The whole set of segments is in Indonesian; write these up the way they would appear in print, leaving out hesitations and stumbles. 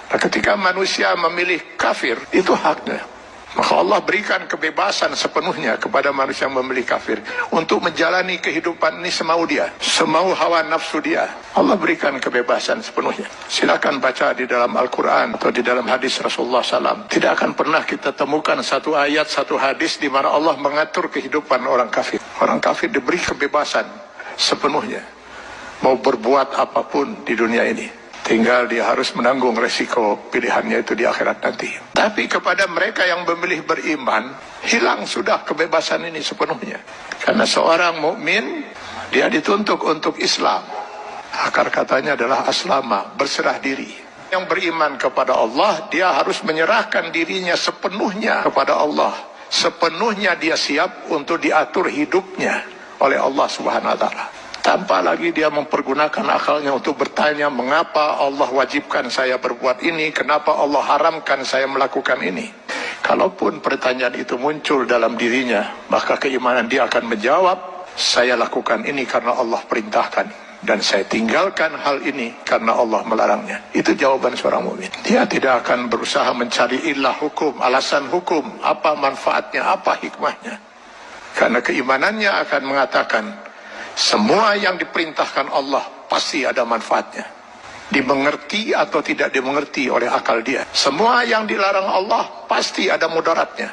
Nah, ketika manusia memilih kafir, itu haknya. Maka Allah berikan kebebasan sepenuhnya kepada manusia yang memilih kafir untuk menjalani kehidupan ini semau dia, semau hawa nafsu dia. Allah berikan kebebasan sepenuhnya. Silakan baca di dalam Al-Quran atau di dalam hadis Rasulullah SAW. Tidak akan pernah kita temukan satu ayat, satu hadis di mana Allah mengatur kehidupan orang kafir. Orang kafir diberi kebebasan sepenuhnya, mau berbuat apapun di dunia ini. Tinggal dia harus menanggung resiko pilihannya itu di akhirat nanti. Tapi kepada mereka yang memilih beriman, hilang sudah kebebasan ini sepenuhnya. Karena seorang mukmin dia dituntut untuk Islam. Akar katanya adalah aslama, berserah diri. Yang beriman kepada Allah, dia harus menyerahkan dirinya sepenuhnya kepada Allah. Sepenuhnya dia siap untuk diatur hidupnya oleh Allah Subhanahu wa Ta'ala. Tanpa lagi dia mempergunakan akalnya untuk bertanya, mengapa Allah wajibkan saya berbuat ini, kenapa Allah haramkan saya melakukan ini. Kalaupun pertanyaan itu muncul dalam dirinya, maka keimanan dia akan menjawab, saya lakukan ini karena Allah perintahkan, dan saya tinggalkan hal ini karena Allah melarangnya. Itu jawaban seorang mukmin. Dia tidak akan berusaha mencari ilah hukum, alasan hukum, apa manfaatnya, apa hikmahnya. Karena keimanannya akan mengatakan, semua yang diperintahkan Allah pasti ada manfaatnya. Dimengerti atau tidak dimengerti oleh akal dia. Semua yang dilarang Allah pasti ada mudaratnya.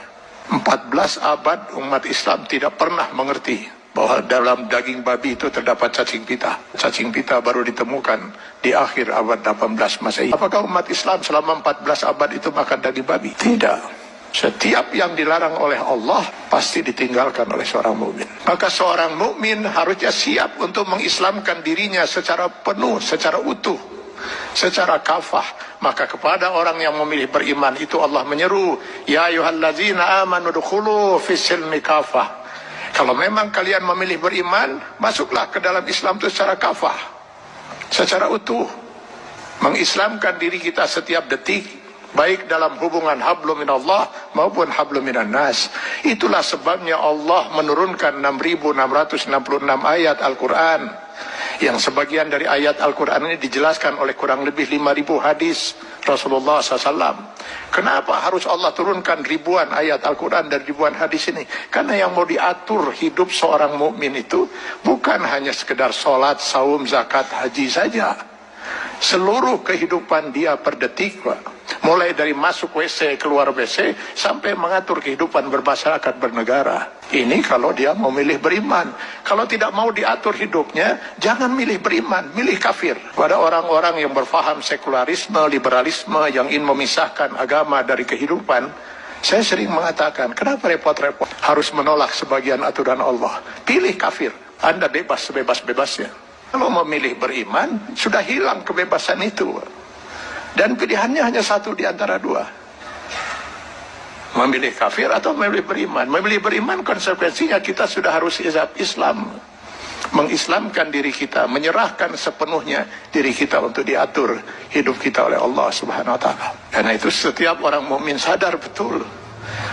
14 abad umat Islam tidak pernah mengerti bahwa dalam daging babi itu terdapat cacing pita. Cacing pita baru ditemukan di akhir abad 18 Masehi. Apakah umat Islam selama 14 abad itu makan daging babi? Tidak. Setiap yang dilarang oleh Allah pasti ditinggalkan oleh seorang mukmin. Maka seorang mukmin harusnya siap untuk mengislamkan dirinya secara penuh, secara utuh, secara kafah. Maka kepada orang yang memilih beriman itu Allah menyeru, ya ayyuhallazina amanu dukhulu fis-silmi kafah. Kalau memang kalian memilih beriman, masuklah ke dalam Islam itu secara kafah, secara utuh. Mengislamkan diri kita setiap detik, baik dalam hubungan hablum minallah maupun hablum minan nas. Itulah sebabnya Allah menurunkan 6.666 ayat Al-Quran, yang sebagian dari ayat Al-Quran ini dijelaskan oleh kurang lebih 5.000 hadis Rasulullah SAW. Kenapa harus Allah turunkan ribuan ayat Al-Quran dan ribuan hadis ini? Karena yang mau diatur hidup seorang mukmin itu bukan hanya sekedar sholat, saum, zakat, haji saja. Seluruh kehidupan dia per detik, mulai dari masuk WC, keluar WC, sampai mengatur kehidupan bermasyarakat, bernegara. Ini kalau dia mau milih beriman. Kalau tidak mau diatur hidupnya, jangan milih beriman, milih kafir. Pada orang-orang yang berfaham sekularisme, liberalisme, yang ingin memisahkan agama dari kehidupan, saya sering mengatakan, kenapa repot-repot harus menolak sebagian aturan Allah? Pilih kafir, Anda bebas sebebas-bebasnya. Kalau memilih beriman, sudah hilang kebebasan itu. Dan pilihannya hanya satu di antara dua. Memilih kafir atau memilih beriman. Memilih beriman konsekuensinya kita sudah harus Islam. Mengislamkan diri kita, menyerahkan sepenuhnya diri kita untuk diatur hidup kita oleh Allah Subhanahu wa Ta'ala. Karena itu setiap orang mukmin sadar betul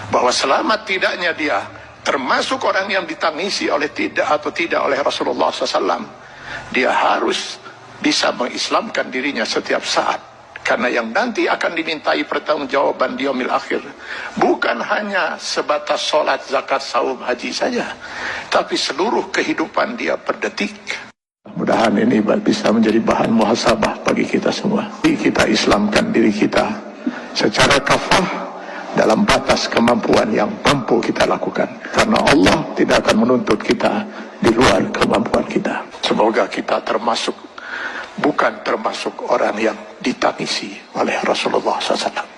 bahwa selamat tidaknya dia termasuk orang yang ditangisi oleh tidak atau tidak oleh Rasulullah SAW. Dia harus bisa mengislamkan dirinya setiap saat. Karena yang nanti akan dimintai pertanggungjawaban di yaumil akhir bukan hanya sebatas sholat, zakat, saum, haji saja, tapi seluruh kehidupan dia per detik. Mudah-mudahan ini bisa menjadi bahan muhasabah bagi kita semua. Kita islamkan diri kita secara kafah dalam batas kemampuan yang mampu kita lakukan. Karena Allah tidak akan menuntut kita di luar kemampuan kita. Semoga kita bukan termasuk orang yang ditangisi oleh Rasulullah SAW.